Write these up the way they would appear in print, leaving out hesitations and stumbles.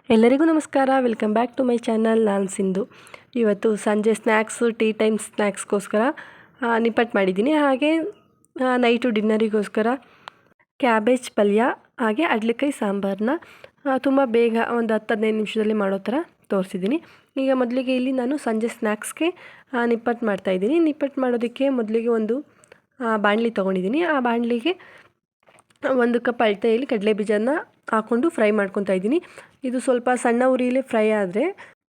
ಎಲ್ಲರಿಗೂ ನಮಸ್ಕಾರ. Welcome back to my channel. ನಾನು ಸಿಂಧು. ಇವತ್ತು ಸಂಜೆ ಸ್ನ್ಯಾಕ್ಸು, ಟೀ ಟೈಮ್ ಸ್ನ್ಯಾಕ್ಸ್ಗೋಸ್ಕರ ನಿಪ್ಪಟ್ಟು ಮಾಡಿದ್ದೀನಿ. ಹಾಗೆ ನೈಟು ಡಿನ್ನರಿಗೋಸ್ಕರ ಕ್ಯಾಬೇಜ್ ಪಲ್ಯ ಹಾಗೆ ಅಡ್ಲಿಕಾಯಿ ಸಾಂಬಾರನ್ನ ತುಂಬ ಬೇಗ ಒಂದು 10-15 ನಿಮಿಷದಲ್ಲಿ ಮಾಡೋ ಥರ ತೋರಿಸಿದ್ದೀನಿ. ಈಗ ಮೊದಲಿಗೆ ಇಲ್ಲಿ ನಾನು ಸಂಜೆ ಸ್ನ್ಯಾಕ್ಸ್ಗೆ ನಿಪ್ಪಟ್ಟು ಮಾಡ್ತಾಯಿದ್ದೀನಿ. ನಿಪ್ಪಟ್ಟು ಮಾಡೋದಕ್ಕೆ ಮೊದಲಿಗೆ ಒಂದು ಬಾಣಲಿ ತೊಗೊಂಡಿದ್ದೀನಿ. ಆ ಬಾಣಲಿಗೆ 1 ಕಪ್ ಅಳತೆಯಲ್ಲಿ ಕಡಲೆ ಬೀಜನ ಹಾಕ್ಕೊಂಡು ಫ್ರೈ ಮಾಡ್ಕೊತಾ ಇದ್ದೀನಿ. ಇದು ಸ್ವಲ್ಪ ಸಣ್ಣ ಉರಿಯಲ್ಲಿ ಫ್ರೈ ಆದರೆ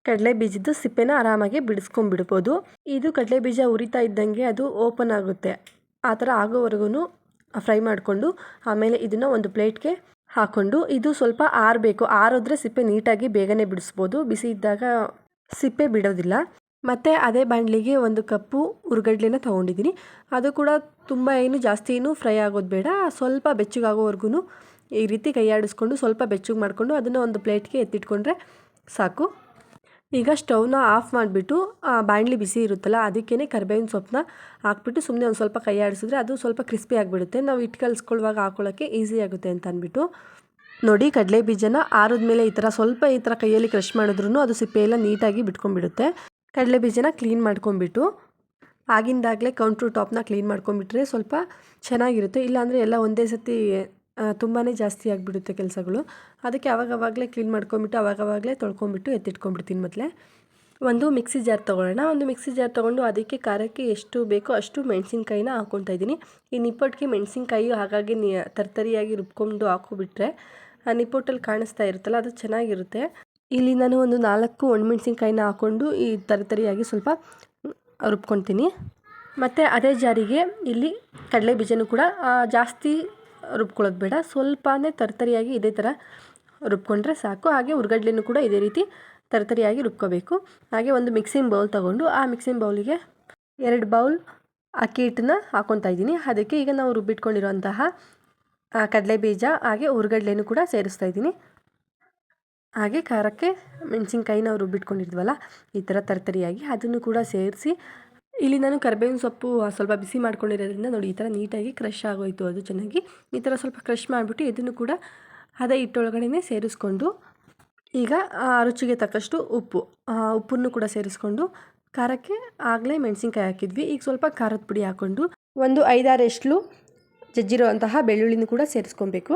ಕಡಲೆ ಬೀಜದ ಸಿಪ್ಪೆನ ಆರಾಮಾಗಿ ಬಿಡಿಸ್ಕೊಂಡ್ಬಿಡ್ಬೋದು. ಇದು ಕಡಲೆ ಬೀಜ ಉರಿತಾ ಇದ್ದಂಗೆ ಅದು ಓಪನ್ ಆಗುತ್ತೆ. ಆ ಥರ ಆಗೋವರೆಗೂ ಫ್ರೈ ಮಾಡಿಕೊಂಡು ಆಮೇಲೆ ಇದನ್ನು ಒಂದು ಪ್ಲೇಟ್ಗೆ ಹಾಕ್ಕೊಂಡು ಇದು ಸ್ವಲ್ಪ ಆರಬೇಕು. ಆರಿದ್ರೆ ಸಿಪ್ಪೆ ನೀಟಾಗಿ ಬೇಗನೆ ಬಿಡಿಸ್ಬೋದು. ಬಿಸಿ ಇದ್ದಾಗ ಸಿಪ್ಪೆ ಬಿಡೋದಿಲ್ಲ. ಮತ್ತು ಅದೇ ಬಾಣಲಿಗೆ 1 ಕಪ್ಪು ಹುರ್ಗಡ್ಲೆನ ತೊಗೊಂಡಿದ್ದೀನಿ. ಅದು ಕೂಡ ತುಂಬ ಜಾಸ್ತಿ ಫ್ರೈ ಆಗೋದು ಬೇಡ. ಸ್ವಲ್ಪ ಬೆಚ್ಚಗಾಗೋವರೆಗೂ ಈ ರೀತಿ ಕೈ ಆಡಿಸ್ಕೊಂಡು ಸ್ವಲ್ಪ ಬೆಚ್ಚಗೆ ಮಾಡಿಕೊಂಡು ಅದನ್ನು ಒಂದು ಪ್ಲೇಟ್ಗೆ ಎತ್ತಿಟ್ಕೊಂಡ್ರೆ ಸಾಕು. ಈಗ ಸ್ಟವ್ನ ಆಫ್ ಮಾಡಿಬಿಟ್ಟು ಬಾಣಲಿ ಬಿಸಿ ಇರುತ್ತಲ್ಲ ಅದಕ್ಕೇ ಕರಿಬೇವಿನ ಸೊಪ್ಪನ್ನ ಹಾಕ್ಬಿಟ್ಟು ಸುಮ್ಮನೆ ಒಂದು ಸ್ವಲ್ಪ ಕೈ ಆಡಿಸಿದ್ರೆ ಅದು ಸ್ವಲ್ಪ ಕ್ರಿಸ್ಪಿ ಆಗಿಬಿಡುತ್ತೆ. ನಾವು ಹಿಟ್ಟು ಕಲಿಸ್ಕೊಳ್ಳುವಾಗ ಹಾಕೊಳ್ಳೋಕ್ಕೆ ಈಸಿ ಆಗುತ್ತೆ ಅಂತ ಅಂದ್ಬಿಟ್ಟು ನೋಡಿ, ಕಡಲೆ ಬೀಜನ ಆರಿದ್ಮೇಲೆ ಈ ಥರ ಕೈಯಲ್ಲಿ ಕ್ರಷ್ ಮಾಡಿದ್ರೂ ಅದು ಸಿಪ್ಪೆ ನೀಟಾಗಿ ಬಿಟ್ಕೊಂಡ್ಬಿಡುತ್ತೆ. ಕಡಲೆ ಬೀಜನ ಕ್ಲೀನ್ ಮಾಡ್ಕೊಂಬಿಟ್ಟು ಆಗಿಂದಾಗಲೇ ಕೌಂಟ್ರ್ ಟಾಪ್ನ ಕ್ಲೀನ್ ಮಾಡ್ಕೊಂಬಿಟ್ರೆ ಸ್ವಲ್ಪ ಚೆನ್ನಾಗಿರುತ್ತೆ. ಇಲ್ಲಾಂದರೆ ಎಲ್ಲ ಒಂದೇ ಸತಿ ತುಂಬಾ ಜಾಸ್ತಿ ಆಗಿಬಿಡುತ್ತೆ ಕೆಲಸಗಳು. ಅದಕ್ಕೆ ಆವಾಗವಾಗಲೇ ಕ್ಲೀನ್ ಮಾಡ್ಕೊಂಬಿಟ್ಟು ಆವಾಗವಾಗಲೇ ತೊಳ್ಕೊಂಬಿಟ್ಟು ಎತ್ತಿಟ್ಕೊಂಡ್ಬಿಡ್ತೀನಿ. ಮೊದಲೇ ಒಂದು ಮಿಕ್ಸಿ ಜಾರ್ ತೊಗೊಳ್ಳೋಣ. ಒಂದು ಮಿಕ್ಸಿ ಜಾರ್ ತೊಗೊಂಡು ಅದಕ್ಕೆ ಖಾರಕ್ಕೆ ಎಷ್ಟು ಬೇಕೋ ಅಷ್ಟು ಮೆಣಸಿನ್ಕಾಯಿನ ಹಾಕ್ಕೊತಾ ಇದ್ದೀನಿ. ಈ ನಿಪ್ಪಟ್ಟಿಗೆ ಮೆಣಸಿನ್ಕಾಯಿ ಹಾಗಾಗಿ ತರ್ತರಿಯಾಗಿ ರುಬ್ಕೊಂಡು ಹಾಕೋಬಿಟ್ರೆ ನಿಪ್ಪಟ್ಟಲ್ಲಿ ಕಾಣಿಸ್ತಾ ಇರುತ್ತಲ್ಲ ಅದು ಚೆನ್ನಾಗಿರುತ್ತೆ. ಇಲ್ಲಿ ನಾನು ಒಂದು 4 ಒಣಮೆಣಸಿನ್ಕಾಯಿನ ಹಾಕ್ಕೊಂಡು ಈ ತರಿಯಾಗಿ ಸ್ವಲ್ಪ ರುಬ್ಕೊತೀನಿ. ಮತ್ತು ಅದೇ ಜಾರಿಗೆ ಇಲ್ಲಿ ಕಡಲೆ ಬೀಜನೂ ಕೂಡ ಜಾಸ್ತಿ ರುಬ್ಕೊಳ್ಳೋದು ಬೇಡ, ಸ್ವಲ್ಪನೇ ತರಿಯಾಗಿ ಇದೇ ಥರ ರುಬ್ಕೊಂಡ್ರೆ ಸಾಕು. ಹಾಗೆ ಹುರ್ಗಡ್ಲೆನೂ ಕೂಡ ಇದೇ ರೀತಿ ತರಿಯಾಗಿ ರುಬ್ಕೋಬೇಕು. ಹಾಗೆ ಒಂದು ಮಿಕ್ಸಿಂಗ್ ಬೌಲ್ ತೊಗೊಂಡು ಆ ಮಿಕ್ಸಿಂಗ್ ಬೌಲಿಗೆ 2 ಬೌಲ್ ಅಕ್ಕಿ ಹಿಟ್ಟನ್ನ ಹಾಕ್ಕೊತಾ ಇದ್ದೀನಿ. ಅದಕ್ಕೆ ಈಗ ನಾವು ರುಬ್ಬಿಟ್ಕೊಂಡಿರೋಂತಹ ಕಡಲೆ ಬೀಜ ಹಾಗೆ ಹುರ್ಗಡ್ಲೆನೂ ಕೂಡ ಸೇರಿಸ್ತಾ ಇದ್ದೀನಿ. ಹಾಗೆ ಖಾರಕ್ಕೆ ಮೆಣಸಿನ್ಕಾಯಿ ನಾವು ರುಬ್ಬಿಟ್ಕೊಂಡಿದ್ವಲ್ಲ ಈ ಥರ ತರಿಯಾಗಿ ಅದನ್ನು ಕೂಡ ಸೇರಿಸಿ ಇಲ್ಲಿ ನಾನು ಕರಿಬೇವಿನ ಸೊಪ್ಪು ಸ್ವಲ್ಪ ಬಿಸಿ ಮಾಡ್ಕೊಂಡಿರೋದ್ರಿಂದ ನೋಡಿ ಈ ಥರ ನೀಟಾಗಿ ಕ್ರಷ್ ಆಗೋಯಿತು. ಅದು ಚೆನ್ನಾಗಿ ಈ ಥರ ಸ್ವಲ್ಪ ಕ್ರಷ್ ಮಾಡಿಬಿಟ್ಟು ಇದನ್ನು ಕೂಡ ಅದೇ ಹಿಟ್ಟೊಳಗಡೆ ಸೇರಿಸ್ಕೊಂಡು ಈಗ ರುಚಿಗೆ ತಕ್ಕಷ್ಟು ಉಪ್ಪನ್ನು ಕೂಡ ಸೇರಿಸ್ಕೊಂಡು ಖಾರಕ್ಕೆ ಆಗಲೇ ಮೆಣಸಿನ್ಕಾಯಿ ಹಾಕಿದ್ವಿ. ಈಗ ಸ್ವಲ್ಪ ಖಾರದ ಪುಡಿ ಹಾಕ್ಕೊಂಡು ಒಂದು 5-6 ಎಸ್ಲು ಜಜ್ಜಿರುವಂತಹ ಬೆಳ್ಳುಳ್ಳಿನೂ ಕೂಡ ಸೇರಿಸ್ಕೊಬೇಕು.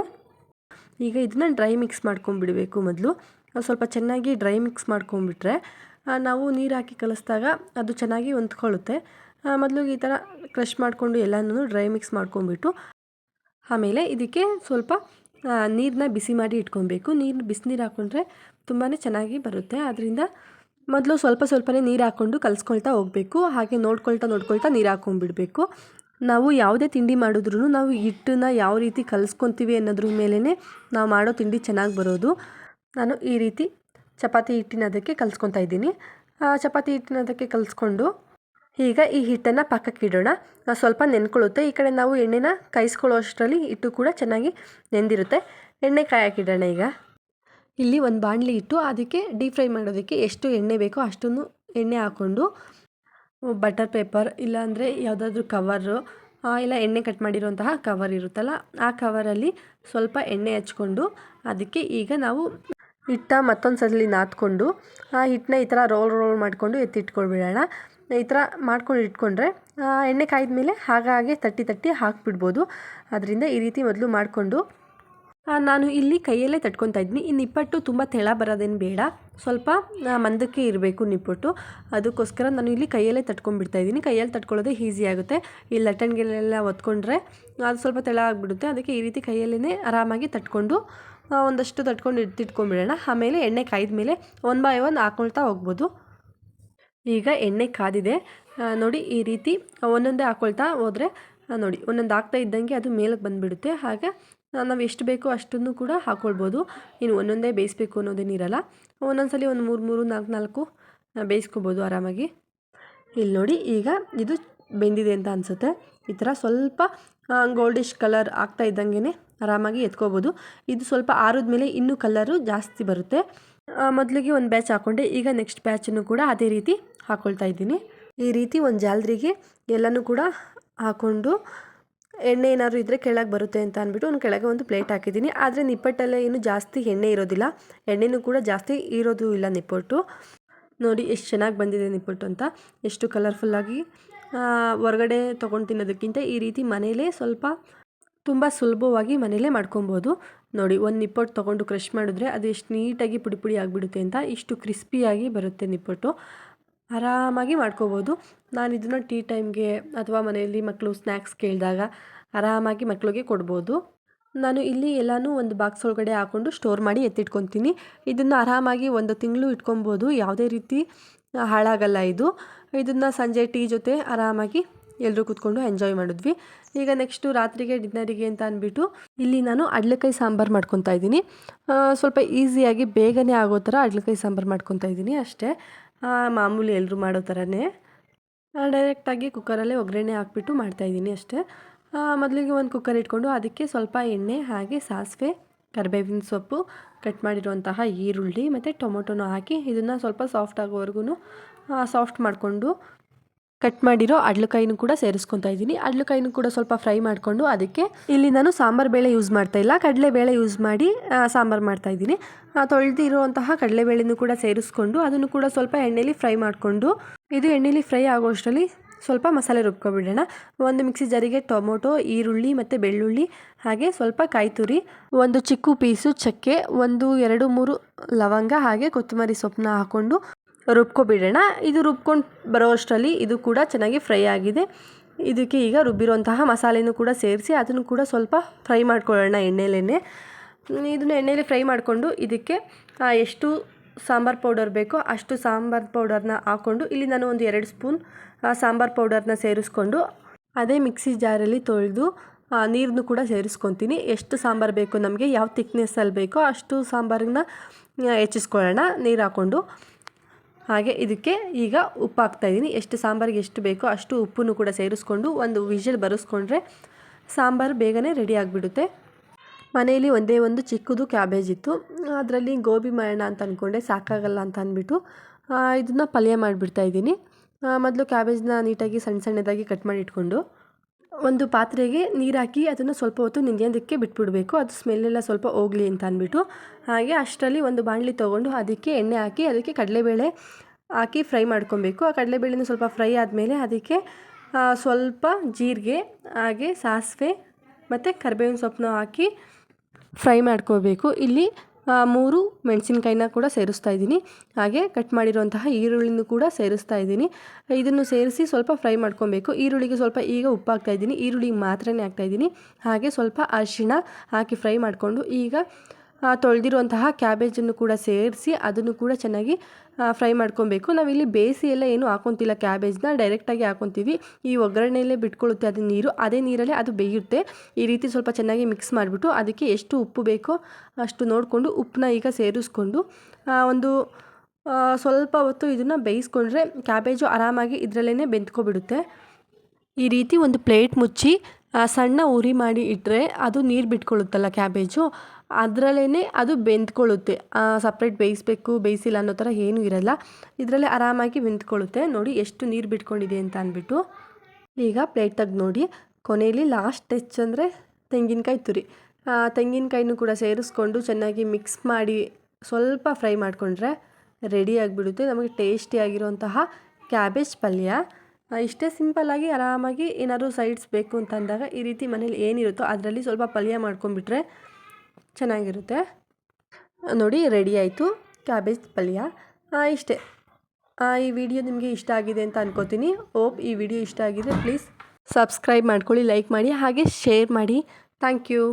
ಈಗ ಇದನ್ನು ಡ್ರೈ ಮಿಕ್ಸ್ ಮಾಡ್ಕೊಂಡ್ಬಿಡಬೇಕು. ಮೊದಲು ಸ್ವಲ್ಪ ಚೆನ್ನಾಗಿ ಡ್ರೈ ಮಿಕ್ಸ್ ಮಾಡ್ಕೊಂಡ್ಬಿಟ್ರೆ ನಾವು ನೀರು ಹಾಕಿ ಕಲಿಸಿದಾಗ ಅದು ಚೆನ್ನಾಗಿ ಹೊಂದ್ಕೊಳ್ಳುತ್ತೆ. ಮೊದಲು ಈ ಥರ ಕ್ರಷ್ ಮಾಡಿಕೊಂಡು ಎಲ್ಲನೂ ಡ್ರೈ ಮಿಕ್ಸ್ ಮಾಡ್ಕೊಂಡ್ಬಿಟ್ಟು ಆಮೇಲೆ ಇದಕ್ಕೆ ಸ್ವಲ್ಪ ನೀರನ್ನ ಬಿಸಿ ಮಾಡಿ ಇಟ್ಕೊಬೇಕು. ಬಿಸಿನೀರು ಹಾಕ್ಕೊಂಡ್ರೆ ತುಂಬಾ ಚೆನ್ನಾಗಿ ಬರುತ್ತೆ. ಅದರಿಂದ ಮೊದಲು ಸ್ವಲ್ಪನೇ ನೀರು ಹಾಕ್ಕೊಂಡು ಕಲಿಸ್ಕೊಳ್ತಾ ಹೋಗಬೇಕು. ಹಾಗೆ ನೋಡ್ಕೊಳ್ತಾ ನೀರು ಹಾಕ್ಕೊಂಡ್ಬಿಡಬೇಕು. ನಾವು ಯಾವುದೇ ತಿಂಡಿ ಮಾಡಿದ್ರೂ ನಾವು ಹಿಟ್ಟನ್ನ ಯಾವ ರೀತಿ ಕಲಿಸ್ಕೊತೀವಿ ಅನ್ನೋದ್ರ ಮೇಲೇ ನಾವು ಮಾಡೋ ತಿಂಡಿ ಚೆನ್ನಾಗಿ ಬರೋದು. ನಾನು ಈ ರೀತಿ ಚಪಾತಿ ಹಿಟ್ಟಿನ ಅದಕ್ಕೆ ಕಲಿಸ್ಕೊತಾ ಇದ್ದೀನಿ. ಚಪಾತಿ ಹಿಟ್ಟಿನ ಅದಕ್ಕೆ ಕಲಿಸ್ಕೊಂಡು ಈಗ ಈ ಹಿಟ್ಟನ್ನು ಪಕ್ಕಕ್ಕೆ ಇಡೋಣ. ಸ್ವಲ್ಪ ನೆನ್ಕೊಳ್ಳುತ್ತೆ. ಈ ಕಡೆ ನಾವು ಎಣ್ಣೆನ ಕಾಯಿಸ್ಕೊಳ್ಳೋ ಅಷ್ಟರಲ್ಲಿ ಹಿಟ್ಟು ಕೂಡ ಚೆನ್ನಾಗಿ ನೆಂದಿರುತ್ತೆ. ಎಣ್ಣೆ ಕಾಯಕ್ಕಿಡೋಣ. ಈಗ ಇಲ್ಲಿ ಒಂದು ಬಾಣಲಿ ಇಟ್ಟು ಅದಕ್ಕೆ ಡೀಪ್ ಫ್ರೈ ಮಾಡೋದಕ್ಕೆ ಎಷ್ಟು ಎಣ್ಣೆ ಬೇಕೋ ಅಷ್ಟನ್ನು ಎಣ್ಣೆ ಹಾಕ್ಕೊಂಡು ಬಟರ್ ಪೇಪರ್ ಇಲ್ಲಾಂದರೆ ಯಾವುದಾದ್ರೂ ಕವರು ಇಲ್ಲ ಎಣ್ಣೆ ಕಟ್ ಮಾಡಿರೋಂತಹ ಕವರ್ ಇರುತ್ತಲ್ಲ ಆ ಕವರಲ್ಲಿ ಸ್ವಲ್ಪ ಎಣ್ಣೆ ಹಚ್ಕೊಂಡು ಅದಕ್ಕೆ ಈಗ ನಾವು ಮತ್ತೊಂದು ಸಲ ನಾದ್ಕೊಂಡು ಆ ಹಿಟ್ಟನ್ನ ಈ ಥರ ರೋಲ್ ಮಾಡಿಕೊಂಡು ಎತ್ತಿಟ್ಕೊಳ್ಬಿಡೋಣ. ಈ ಥರ ಮಾಡ್ಕೊಂಡು ಇಟ್ಕೊಂಡ್ರೆ ಎಣ್ಣೆ ಕಾಯ್ದ ಮೇಲೆ ಹಾಗೆ ತಟ್ಟಿ ಹಾಕಿಬಿಡ್ಬೋದು. ಅದರಿಂದ ಈ ರೀತಿ ಮೊದಲು ಮಾಡಿಕೊಂಡು ನಾನು ಇಲ್ಲಿ ಕೈಯಲ್ಲೇ ತಟ್ಕೊತಾ ಇದ್ದೀನಿ. ಈ ನಿಪ್ಪಟ್ಟು ತುಂಬ ತೆಳ ಬರೋದೇನು ಬೇಡ, ಸ್ವಲ್ಪ ಮಂದಕ್ಕೆ ಇರಬೇಕು ನಿಪ್ಪಟ್ಟು. ಅದಕ್ಕೋಸ್ಕರ ನಾನು ಇಲ್ಲಿ ಕೈಯಲ್ಲೇ ತಟ್ಕೊಂಡ್ಬಿಡ್ತಾ ಇದ್ದೀನಿ. ಕೈಯಲ್ಲಿ ತಟ್ಕೊಳ್ಳೋದೇ ಈಸಿ ಆಗುತ್ತೆ. ಈ ಲಟ್ಟಣಿಗೆಲ್ಲ ಒತ್ಕೊಂಡ್ರೆ ಅದು ಸ್ವಲ್ಪ ತೆಳ ಆಗಿಬಿಡುತ್ತೆ. ಅದಕ್ಕೆ ಈ ರೀತಿ ಕೈಯಲ್ಲೇ ಆರಾಮಾಗಿ ತಟ್ಕೊಂಡು ಒಂದಷ್ಟು ತಟ್ಕೊಂಡು ಎತ್ತಿಟ್ಕೊಂಡ್ಬಿಡೋಣ. ಆಮೇಲೆ ಎಣ್ಣೆ ಕಾಯ್ದ ಮೇಲೆ 1 by 1 ಹಾಕ್ಕೊಳ್ತಾ ಹೋಗ್ಬೋದು. ಈಗ ಎಣ್ಣೆ ಕಾದಿದೆ ನೋಡಿ. ಈ ರೀತಿ ಒಂದೊಂದೇ ಹಾಕ್ಕೊಳ್ತಾ ಹೋದರೆ ನೋಡಿ ಒಂದೊಂದು ಹಾಕ್ತಾ ಇದ್ದಂಗೆ ಅದು ಮೇಲಕ್ಕೆ ಬಂದುಬಿಡುತ್ತೆ. ಹಾಗೆ ನಾವು ಎಷ್ಟು ಬೇಕೋ ಅಷ್ಟನ್ನು ಕೂಡ ಹಾಕ್ಕೊಳ್ಬೋದು. ಇನ್ನು ಒಂದೊಂದೇ ಬೇಯಿಸ್ಬೇಕು ಅನ್ನೋದೇನಿರಲ್ಲ. ಒಂದೊಂದ್ಸಲಿ ಒಂದು 3-4 ಬೇಯಿಸ್ಕೊಬೋದು ಆರಾಮಾಗಿ. ಇಲ್ಲಿ ನೋಡಿ ಈಗ ಇದು ಬೆಂದಿದೆ ಅಂತ ಅನಿಸುತ್ತೆ. ಈ ಥರ ಸ್ವಲ್ಪ ಗೋಲ್ಡಿಶ್ ಕಲರ್ ಆಗ್ತಾ ಇದ್ದಂಗೆ ಆರಾಮಾಗಿ ಎತ್ಕೋಬೋದು. ಇದು ಸ್ವಲ್ಪ ಆರಿದ್ಮೇಲೆ ಇನ್ನೂ ಕಲರು ಜಾಸ್ತಿ ಬರುತ್ತೆ. ಮೊದಲಿಗೆ ಒಂದು ಬ್ಯಾಚ್ ಹಾಕ್ಕೊಂಡೆ. ಈಗ ನೆಕ್ಸ್ಟ್ ಬ್ಯಾಚನ್ನು ಕೂಡ ಅದೇ ರೀತಿ ಹಾಕ್ಕೊಳ್ತಾ ಇದ್ದೀನಿ. ಈ ರೀತಿ ಒಂದು ಜಾಲರಿಗೆ ಎಲ್ಲನೂ ಕೂಡ ಹಾಕ್ಕೊಂಡು ಎಣ್ಣೆ ಏನಾದ್ರು ಇದ್ದರೆ ಕೆಳಗೆ ಬರುತ್ತೆ ಅಂತ ಅಂದ್ಬಿಟ್ಟು ಒಂದು ಕೆಳಗೆ ಒಂದು ಪ್ಲೇಟ್ ಹಾಕಿದ್ದೀನಿ. ಆದರೆ ನಿಪ್ಪಟ್ಟಲ್ಲೇ ಏನು ಜಾಸ್ತಿ ಎಣ್ಣೆ ಇರೋದಿಲ್ಲ, ಎಣ್ಣೆನೂ ಕೂಡ ಜಾಸ್ತಿ ಇರೋದು ಇಲ್ಲ ನಿಪ್ಪಟ್ಟು. ನೋಡಿ ಎಷ್ಟು ಚೆನ್ನಾಗಿ ಬಂದಿದೆ ನಿಪ್ಪಟ್ಟು ಅಂತ, ಎಷ್ಟು ಕಲರ್ಫುಲ್ಲಾಗಿ. ಹೊರಗಡೆ ತೊಗೊಂಡು ತಿನ್ನೋದಕ್ಕಿಂತ ಈ ರೀತಿ ಮನೇಲೇ ಸ್ವಲ್ಪ ತುಂಬ ಸುಲಭವಾಗಿ ಮನೇಲೇ ಮಾಡ್ಕೊಬೋದು. ನೋಡಿ ಒಂದು ನಿಪ್ಪಟ್ಟು ತೊಗೊಂಡು ಕ್ರಷ್ ಮಾಡಿದ್ರೆ ಅದು ಎಷ್ಟು ನೀಟಾಗಿ ಪುಡಿ ಪುಡಿ ಆಗಿಬಿಡುತ್ತೆ ಅಂತ, ಇಷ್ಟು ಕ್ರಿಸ್ಪಿಯಾಗಿ ಬರುತ್ತೆ ನಿಪ್ಪಟ್ಟು. ಆರಾಮಾಗಿ ಮಾಡ್ಕೋಬೋದು. ನಾನು ಇದನ್ನು ಟೀ ಟೈಮ್ಗೆ ಅಥವಾ ಮನೆಯಲ್ಲಿ ಮಕ್ಕಳು ಸ್ನ್ಯಾಕ್ಸ್ ಕೇಳಿದಾಗ ಆರಾಮಾಗಿ ಮಕ್ಕಳಿಗೆ ಕೊಡ್ಬೋದು. ನಾನು ಇಲ್ಲಿ ಎಲ್ಲನೂ ಒಂದು ಬಾಕ್ಸ್ ಒಳಗಡೆ ಹಾಕ್ಕೊಂಡು ಸ್ಟೋರ್ ಮಾಡಿ ಎತ್ತಿಟ್ಕೊತೀನಿ. ಇದನ್ನು ಆರಾಮಾಗಿ 1 ತಿಂಗಳು ಇಟ್ಕೊಬೋದು, ಯಾವುದೇ ರೀತಿ ಹಾಳಾಗಲ್ಲ ಇದು. ಇದನ್ನು ಸಂಜೆ ಟೀ ಜೊತೆ ಆರಾಮಾಗಿ ಎಲ್ಲರೂ ಕೂತ್ಕೊಂಡು ಎಂಜಾಯ್ ಮಾಡಿದ್ವಿ. ಈಗ ನೆಕ್ಸ್ಟು ರಾತ್ರಿಗೆ ಡಿನ್ನರಿಗೆ ಅಂತ ಅಂದ್ಬಿಟ್ಟು ಇಲ್ಲಿ ನಾನು ಅಡ್ಲೆಕಾಯಿ ಸಾಂಬಾರು ಮಾಡ್ಕೊತಾ ಇದ್ದೀನಿ. ಸ್ವಲ್ಪ ಈಸಿಯಾಗಿ ಬೇಗನೆ ಆಗೋ ಥರ ಅಡ್ಲೆಕಾಯಿ ಸಾಂಬಾರು ಮಾಡ್ಕೊತಾ ಇದ್ದೀನಿ ಅಷ್ಟೇ. ಮಾಮೂಲಿ ಎಲ್ಲರೂ ಮಾಡೋ ಥರನೇ ಡೈರೆಕ್ಟಾಗಿ ಕುಕ್ಕರಲ್ಲೇ ಒಗ್ಗರಣೆ ಹಾಕ್ಬಿಟ್ಟು ಮಾಡ್ತಾಯಿದ್ದೀನಿ ಅಷ್ಟೇ. ಮೊದಲಿಗೆ ಒಂದು ಕುಕ್ಕರ್ ಇಟ್ಕೊಂಡು ಅದಕ್ಕೆ ಸ್ವಲ್ಪ ಎಣ್ಣೆ, ಹಾಗೆ ಸಾಸಿವೆ, ಕರಿಬೇವಿನ ಸೊಪ್ಪು, ಕಟ್ ಮಾಡಿರುವಂತಹ ಈರುಳ್ಳಿ ಮತ್ತು ಟೊಮೊಟೊನ ಹಾಕಿ ಇದನ್ನು ಸ್ವಲ್ಪ ಸಾಫ್ಟ್ ಆಗೋವರೆಗೂ ಸಾಫ್ಟ್ ಮಾಡಿಕೊಂಡು ಕಟ್ ಮಾಡಿರೋ ಅಡ್ಲಕಾಯಿನೂ ಕೂಡ ಸೇರಿಸ್ಕೊತಾ ಇದ್ದೀನಿ. ಅಡ್ಲಕಾಯಿನೂ ಕೂಡ ಸ್ವಲ್ಪ ಫ್ರೈ ಮಾಡಿಕೊಂಡು ಅದಕ್ಕೆ ಇಲ್ಲಿ ನಾನು ಸಾಂಬಾರು ಬೇಳೆ ಯೂಸ್ ಮಾಡ್ತಾಯಿಲ್ಲ, ಕಡಲೆಬೇಳೆ ಯೂಸ್ ಮಾಡಿ ಸಾಂಬಾರು ಮಾಡ್ತಾಯಿದ್ದೀನಿ. ತೊಳೆದಿರುವಂತಹ ಕಡಲೆಬೇಳೆನೂ ಕೂಡ ಸೇರಿಸ್ಕೊಂಡು ಅದನ್ನು ಕೂಡ ಸ್ವಲ್ಪ ಎಣ್ಣೆಲಿ ಫ್ರೈ ಮಾಡಿಕೊಂಡು, ಇದು ಎಣ್ಣೆಲಿ ಫ್ರೈ ಆಗೋಷ್ಟರಲ್ಲಿ ಸ್ವಲ್ಪ ಮಸಾಲೆ ರುಬ್ಕೊಬಿಡೋಣ. ಒಂದು ಮಿಕ್ಸಿ ಜಾರಿಗೆ ಟೊಮೊಟೊ, ಈರುಳ್ಳಿ ಮತ್ತು ಬೆಳ್ಳುಳ್ಳಿ, ಹಾಗೆ ಸ್ವಲ್ಪ ಕಾಯಿ ತುರಿ, ಒಂದು ಚಿಕ್ಕ ಪೀಸು ಚಕ್ಕೆ, 1 2 3 ಲವಂಗ, ಹಾಗೆ ಕೊತ್ತಂಬರಿ ಸೊಪ್ಪನ್ನ ಹಾಕ್ಕೊಂಡು ರುಬ್ಕೊಬಿಡೋಣ. ಇದು ರುಬ್ಕೊಂಡು ಬರೋ ಅಷ್ಟರಲ್ಲಿ ಇದು ಕೂಡ ಚೆನ್ನಾಗಿ ಫ್ರೈ ಆಗಿದೆ. ಇದಕ್ಕೆ ಈಗ ರುಬ್ಬಿರುವಂತಹ ಮಸಾಲೆನೂ ಕೂಡ ಸೇರಿಸಿ ಅದನ್ನು ಕೂಡ ಸ್ವಲ್ಪ ಫ್ರೈ ಮಾಡ್ಕೊಳ್ಳೋಣ ಎಣ್ಣೆಲೇ. ಇದನ್ನು ಎಣ್ಣೆಲಿ ಫ್ರೈ ಮಾಡಿಕೊಂಡು ಇದಕ್ಕೆ ಎಷ್ಟು ಸಾಂಬಾರು ಪೌಡರ್ ಬೇಕೋ ಅಷ್ಟು ಸಾಂಬಾರು ಪೌಡರ್ನ ಹಾಕ್ಕೊಂಡು, ಇಲ್ಲಿ ನಾನು ಒಂದು 2 ಸ್ಪೂನ್ ಸಾಂಬಾರು ಪೌಡರ್ನ ಸೇರಿಸ್ಕೊಂಡು ಅದೇ ಮಿಕ್ಸಿ ಜಾರಲ್ಲಿ ತೊಳೆದು ನೀರನ್ನು ಕೂಡ ಸೇರಿಸ್ಕೊತೀನಿ. ಎಷ್ಟು ಸಾಂಬಾರು ಬೇಕು ನಮಗೆ, ಯಾವ ತಿಕ್ನೆಸ್ಸಲ್ಲಿ ಬೇಕೋ ಅಷ್ಟು ಸಾಂಬಾರನ್ನ ಹೆಚ್ಚಿಸ್ಕೊಳ್ಳೋಣ ನೀರು ಹಾಕ್ಕೊಂಡು. ಹಾಗೆ ಇದಕ್ಕೆ ಈಗ ಉಪ್ಪು ಹಾಕ್ತಾಯಿದ್ದೀನಿ. ಎಷ್ಟು ಸಾಂಬಾರಿಗೆ ಎಷ್ಟು ಬೇಕೋ ಅಷ್ಟು ಉಪ್ಪನ್ನು ಕೂಡ ಸೇರಿಸ್ಕೊಂಡು ಒಂದು ವಿಷಲ್ ಬರೆಸ್ಕೊಂಡ್ರೆ ಸಾಂಬಾರು ಬೇಗನೆ ರೆಡಿ ಆಗಿಬಿಡುತ್ತೆ. ಮನೆಯಲ್ಲಿ ಒಂದೇ ಒಂದು ಚಿಕ್ಕದು ಕ್ಯಾಬೇಜ್ ಇತ್ತು, ಅದರಲ್ಲಿ ಗೋಬಿ ಮಾಡೋಣ ಅಂತ ಅಂದ್ಕೊಂಡೆ, ಸಾಕಾಗಲ್ಲ ಅಂತ ಅಂದ್ಬಿಟ್ಟು ಇದನ್ನು ಪಲ್ಯ ಮಾಡಿಬಿಡ್ತಾಯಿದ್ದೀನಿ. ಮೊದಲು ಕ್ಯಾಬೇಜ್ನ ನೀಟಾಗಿ ಸಣ್ಣ ಸಣ್ಣದಾಗಿ ಕಟ್ ಮಾಡಿ ಇಟ್ಕೊಂಡು ಒಂದು ಪಾತ್ರೆಗೆ ನೀರು ಹಾಕಿ ಅದನ್ನು ಸ್ವಲ್ಪ ಹೊತ್ತು ನೆನೆಯೋದಕ್ಕೆ ಬಿಟ್ಬಿಡಬೇಕು, ಅದು ಸ್ಮೆಲ್ಲೆಲ್ಲ ಸ್ವಲ್ಪ ಹೋಗಲಿ ಅಂತ ಅಂದ್ಬಿಟ್ಟು. ಹಾಗೆ ಅಷ್ಟರಲ್ಲಿ ಒಂದು ಬಾಣಲಿ ತೊಗೊಂಡು ಅದಕ್ಕೆ ಎಣ್ಣೆ ಹಾಕಿ ಅದಕ್ಕೆ ಕಡಲೆಬೇಳೆ ಹಾಕಿ ಫ್ರೈ ಮಾಡ್ಕೊಬೇಕು. ಆ ಕಡಲೆಬೇಳೆನೂ ಸ್ವಲ್ಪ ಫ್ರೈ ಆದಮೇಲೆ ಅದಕ್ಕೆ ಸ್ವಲ್ಪ ಜೀರಿಗೆ, ಹಾಗೆ ಸಾಸಿವೆ ಮತ್ತು ಕರಿಬೇವಿನ ಸೊಪ್ಪನ್ನ ಹಾಕಿ ಫ್ರೈ ಮಾಡ್ಕೋಬೇಕು. ಇಲ್ಲಿ 3 ಮೆಣಸಿನ್ಕಾಯಿನ ಕೂಡ ಸೇರಿಸ್ತಾ ಇದ್ದೀನಿ, ಹಾಗೆ ಕಟ್ ಮಾಡಿರುವಂತಹ ಈರುಳ್ಳಿನೂ ಕೂಡ ಸೇರಿಸ್ತಾ ಇದ್ದೀನಿ. ಇದನ್ನು ಸೇರಿಸಿ ಸ್ವಲ್ಪ ಫ್ರೈ ಮಾಡ್ಕೊಬೇಕು. ಈರುಳ್ಳಿಗೆ ಸ್ವಲ್ಪ ಈಗ ಉಪ್ಪು ಹಾಕ್ತಾಯಿದ್ದೀನಿ, ಈರುಳ್ಳಿಗೆ ಮಾತ್ರನೇ ಹಾಕ್ತಾಯಿದ್ದೀನಿ. ಹಾಗೆ ಸ್ವಲ್ಪ ಅರಿಶಿಣ ಹಾಕಿ ಫ್ರೈ ಮಾಡಿಕೊಂಡು ಈಗ ತೊಳೆದಿರುವಂತಹ ಕ್ಯಾಬೇಜನ್ನು ಕೂಡ ಸೇರಿಸಿ ಅದನ್ನು ಕೂಡ ಚೆನ್ನಾಗಿ ಫ್ರೈ ಮಾಡ್ಕೊಬೇಕು. ನಾವಿಲ್ಲಿ ಬೇಯಿಸಿ ಎಲ್ಲ ಏನು ಹಾಕೊತಿಲ್ಲ, ಕ್ಯಾಬೇಜ್ನ ಡೈರೆಕ್ಟಾಗಿ ಹಾಕೊತೀವಿ. ಈ ಒಗ್ಗರಣೆಯಲ್ಲೇ ಬಿಟ್ಕೊಳ್ಳುತ್ತೆ ಅದು ನೀರು, ಅದೇ ನೀರಲ್ಲೇ ಅದು ಬೇಯುತ್ತೆ. ಈ ರೀತಿ ಸ್ವಲ್ಪ ಚೆನ್ನಾಗಿ ಮಿಕ್ಸ್ ಮಾಡಿಬಿಟ್ಟು ಅದಕ್ಕೆ ಎಷ್ಟು ಉಪ್ಪು ಬೇಕೋ ಅಷ್ಟು ನೋಡಿಕೊಂಡು ಉಪ್ಪನ್ನ ಈಗ ಸೇರಿಸ್ಕೊಂಡು ಒಂದು ಸ್ವಲ್ಪ ಹೊತ್ತು ಇದನ್ನು ಬೇಯಿಸ್ಕೊಂಡ್ರೆ ಕ್ಯಾಬೇಜು ಆರಾಮಾಗಿ ಇದರಲ್ಲೇ ಬೆಂದ್ಕೊಬಿಡುತ್ತೆ. ಈ ರೀತಿ ಒಂದು ಪ್ಲೇಟ್ ಮುಚ್ಚಿ ಸಣ್ಣ ಉರಿ ಮಾಡಿ ಇಟ್ಟರೆ ಅದು ನೀರು ಬಿಟ್ಕೊಳ್ಳುತ್ತಲ್ಲ ಕ್ಯಾಬೇಜು, ಅದರಲ್ಲೇ ಅದು ಬೆಂದ್ಕೊಳ್ಳುತ್ತೆ. ಸಪ್ರೇಟ್ ಬೇಯಿಸಿಲ್ಲ ಅನ್ನೋ ಥರ ಏನೂ ಇರಲ್ಲ, ಇದರಲ್ಲೇ ಆರಾಮಾಗಿ ಬೆಂದ್ಕೊಳ್ಳುತ್ತೆ. ನೋಡಿ ಎಷ್ಟು ನೀರು ಬಿಟ್ಕೊಂಡಿದೆ ಅಂತ ಅಂದ್ಬಿಟ್ಟು. ಈಗ ಪ್ಲೇಟ್ ತೆಗೆದು ನೋಡಿ, ಕೊನೆಯಲ್ಲಿ ಲಾಸ್ಟ್ ಟಚ್ ಅಂದರೆ ತೆಂಗಿನಕಾಯಿ ತುರಿ, ತೆಂಗಿನಕಾಯಿನೂ ಕೂಡ ಸೇರಿಸ್ಕೊಂಡು ಚೆನ್ನಾಗಿ ಮಿಕ್ಸ್ ಮಾಡಿ ಸ್ವಲ್ಪ ಫ್ರೈ ಮಾಡಿಕೊಂಡ್ರೆ ರೆಡಿ ಆಗಿಬಿಡುತ್ತೆ ನಮಗೆ ಟೇಸ್ಟಿಯಾಗಿರುವಂತಹ ಕ್ಯಾಬೇಜ್ ಪಲ್ಯ. ಇಷ್ಟೇ ಸಿಂಪಲ್ಲಾಗಿ ಆರಾಮಾಗಿ ಏನಾದರೂ ಸೈಡ್ಸ್ ಬೇಕು ಅಂತ ಅಂದಾಗ ಈ ರೀತಿ ಮನೇಲಿ ಏನಿರುತ್ತೋ ಅದರಲ್ಲಿ ಸ್ವಲ್ಪ ಪಲ್ಯ ಮಾಡ್ಕೊಂಡ್ಬಿಟ್ರೆ ಚೆನ್ನಾಗಿರುತ್ತೆ. ನೋಡಿ ರೆಡಿ ಆಯಿತು ಕ್ಯಾಬೇಜ್ ಪಲ್ಯ. ಇಷ್ಟೇ. ಈ ವಿಡಿಯೋ ನಿಮಗೆ ಇಷ್ಟ ಆಗಿದೆ ಅಂತ ಅನ್ಕೋತೀನಿ. ಹೋಪ್ ಈ ವಿಡಿಯೋ ಇಷ್ಟ ಆಗಿದೆ ಪ್ಲೀಸ್ ಸಬ್ಸ್ಕ್ರೈಬ್ ಮಾಡ್ಕೊಳ್ಳಿ, ಲೈಕ್ ಮಾಡಿ, ಹಾಗೆ ಶೇರ್ ಮಾಡಿ. Thank you.